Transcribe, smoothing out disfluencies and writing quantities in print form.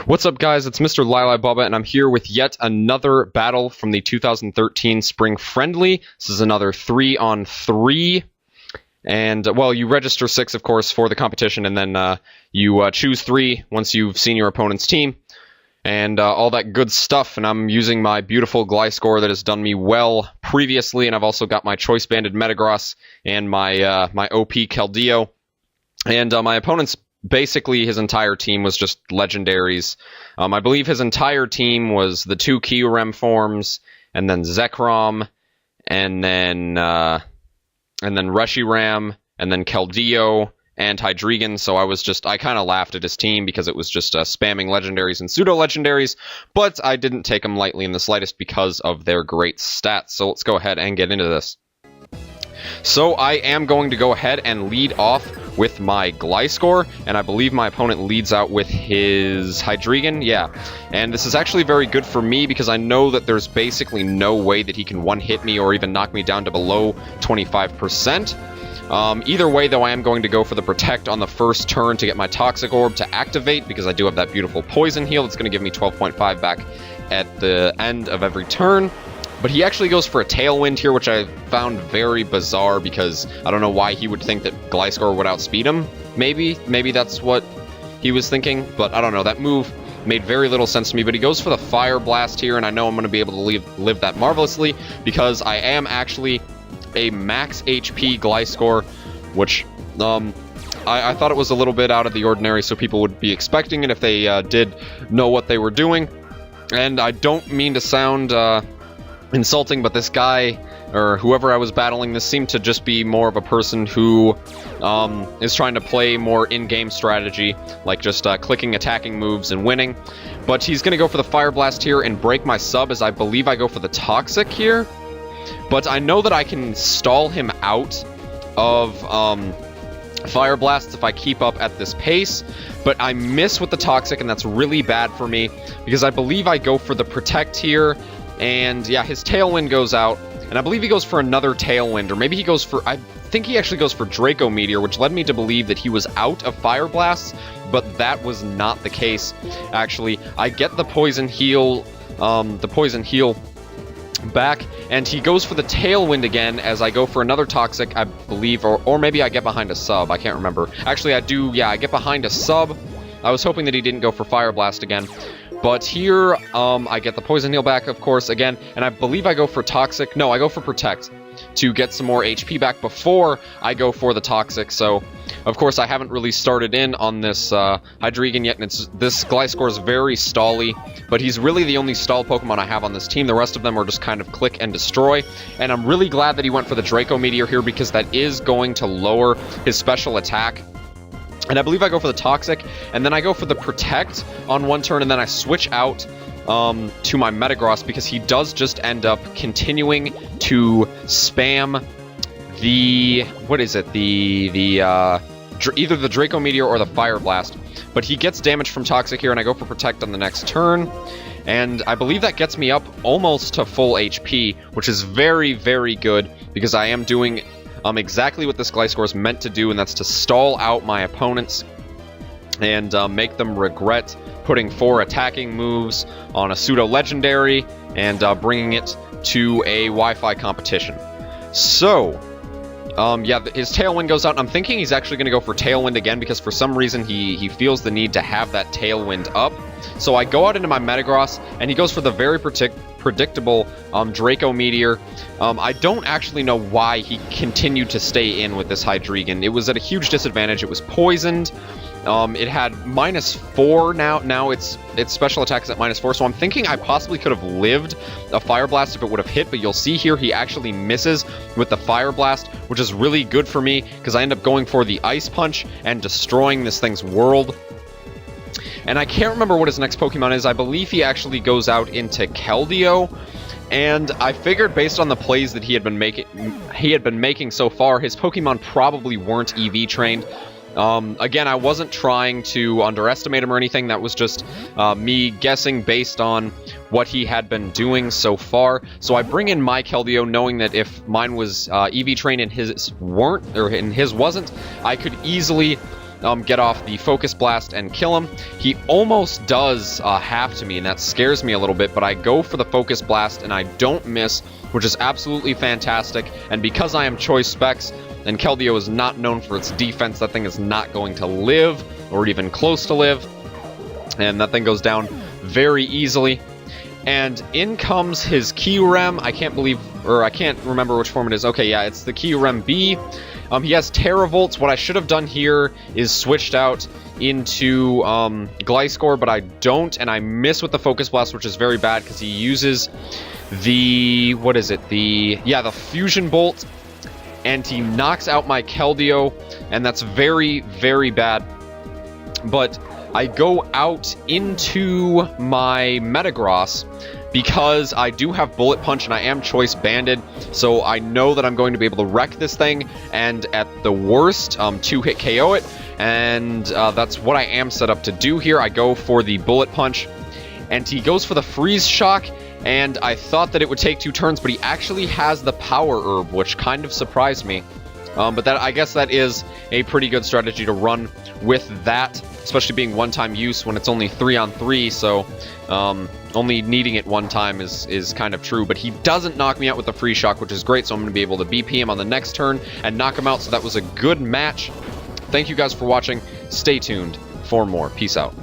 What's up, guys? It's Mr. Lili Bubba, and I'm here with yet another battle from the 2013 Spring Friendly. This is another 3-on-3, and, well, you register 6, of course, for the competition, and then you choose 3 once you've seen your opponent's team, and all that good stuff. And I'm using my beautiful Gliscor that has done me well previously, and I've also got my Choice Banded Metagross and my my OP Keldeo, and my opponent's basically, his entire team was just legendaries. I believe his entire team was the 2 Kyurem forms, and then Zekrom, and then Reshiram, and then Keldeo, and Hydreigon. So I kind of laughed at his team because it was just spamming legendaries and pseudo-legendaries, but I didn't take them lightly in the slightest because of their great stats. So let's go ahead and get into this. So I am going to go ahead and lead off with my Gliscor, and I believe my opponent leads out with his Hydreigon, yeah. And this is actually very good for me because I know that there's basically no way that he can one-hit me or even knock me down to below 25%. Either way, though, I am going to go for the Protect on the first turn to get my Toxic Orb to activate because I do have that beautiful Poison Heal that's going to give me 12.5 back at the end of every turn. But he actually goes for a Tailwind here, which I found very bizarre because I don't know why he would think that Gliscor would outspeed him. Maybe that's what he was thinking, but I don't know. That move made very little sense to me, but he goes for the Fire Blast here, and I know I'm going to be able to live that marvelously because I am actually a max HP Gliscor, which I thought it was a little bit out of the ordinary, so people would be expecting it if they did know what they were doing. And I don't mean to sound insulting, but this guy, or whoever I was battling, this seemed to just be more of a person who is trying to play more in-game strategy, like just clicking attacking moves and winning. But he's going to go for the Fire Blast here and break my sub, as I believe I go for the Toxic here. But I know that I can stall him out of Fire Blasts if I keep up at this pace, but I miss with the Toxic, and that's really bad for me, because I believe I go for the Protect here. And yeah, his Tailwind goes out, and I believe he goes for another Tailwind, or maybe he goes for, I think he actually goes for Draco Meteor, which led me to believe that he was out of Fire Blasts, but that was not the case, actually. I get the Poison Heal, back, and he goes for the Tailwind again as I go for another Toxic, I believe, or maybe I get behind a sub, I can't remember. Actually, I do, yeah, I get behind a sub. I was hoping that he didn't go for Fire Blast again. But here, I get the Poison Heal back, of course, again, and I believe I go for Toxic. No, I go for Protect to get some more HP back before I go for the Toxic. So, of course, I haven't really started in on this Hydreigon yet, and this Gliscor is very stally, but he's really the only stall Pokemon I have on this team. The rest of them are just kind of click and destroy, and I'm really glad that he went for the Draco Meteor here because that is going to lower his special attack. And I believe I go for the Toxic, and then I go for the Protect on one turn, and then I switch out to my Metagross because he does just end up continuing to spam the, what is it, either the Draco Meteor or the Fire Blast. But he gets damage from Toxic here, and I go for Protect on the next turn. And I believe that gets me up almost to full HP, which is very, very good because I am doing exactly what this Gliscor is meant to do, and that's to stall out my opponents and make them regret putting 4 attacking moves on a pseudo-legendary and bringing it to a Wi-Fi competition. So, yeah, his Tailwind goes out, and I'm thinking he's actually going to go for Tailwind again because for some reason he feels the need to have that Tailwind up. So I go out into my Metagross, and he goes for the very predictable Draco Meteor. I don't actually know why he continued to stay in with this Hydreigon. It was at a huge disadvantage. It was poisoned. It had -4 now its special attack is at -4, so I'm thinking I possibly could have lived a Fire Blast if it would have hit, but you'll see here he actually misses with the Fire Blast, which is really good for me because I end up going for the Ice Punch and destroying this thing's world. And I can't remember what his next Pokemon is. I believe he actually goes out into Keldeo, and I figured based on the plays that he had been making so far, his Pokemon probably weren't EV trained. Again, I wasn't trying to underestimate him or anything. That was just me guessing based on what he had been doing so far. So I bring in my Keldeo, knowing that if mine was EV trained and his weren't, or and his wasn't, I could easily get off the Focus Blast and kill him. He almost does half to me, and that scares me a little bit, but I go for the Focus Blast, and I don't miss, which is absolutely fantastic. And because I am Choice Specs, and Keldeo is not known for its defense, that thing is not going to live, or even close to live. And that thing goes down very easily. And in comes his Kyurem. I can't remember which form it is. Okay, yeah, it's the Kyurem B. He has Terravolt. What I should have done here is switched out into Gliscor, but I don't, and I miss with the Focus Blast, which is very bad because he uses the, what is it? The Fusion Bolt, and he knocks out my Keldeo, and that's very, very bad. But I go out into my Metagross because I do have Bullet Punch and I am Choice Banded, so I know that I'm going to be able to wreck this thing, and at the worst, 2-hit KO it, and that's what I am set up to do here. I go for the Bullet Punch, and he goes for the Freeze Shock, and I thought that it would take 2 turns, but he actually has the Power Herb, which kind of surprised me. But I guess that is a pretty good strategy to run with that, especially being one-time use when it's only 3-on-3, so only needing it one time is kind of true. But he doesn't knock me out with the Free Shock, which is great, so I'm going to be able to BP him on the next turn and knock him out, so that was a good match. Thank you guys for watching. Stay tuned for more. Peace out.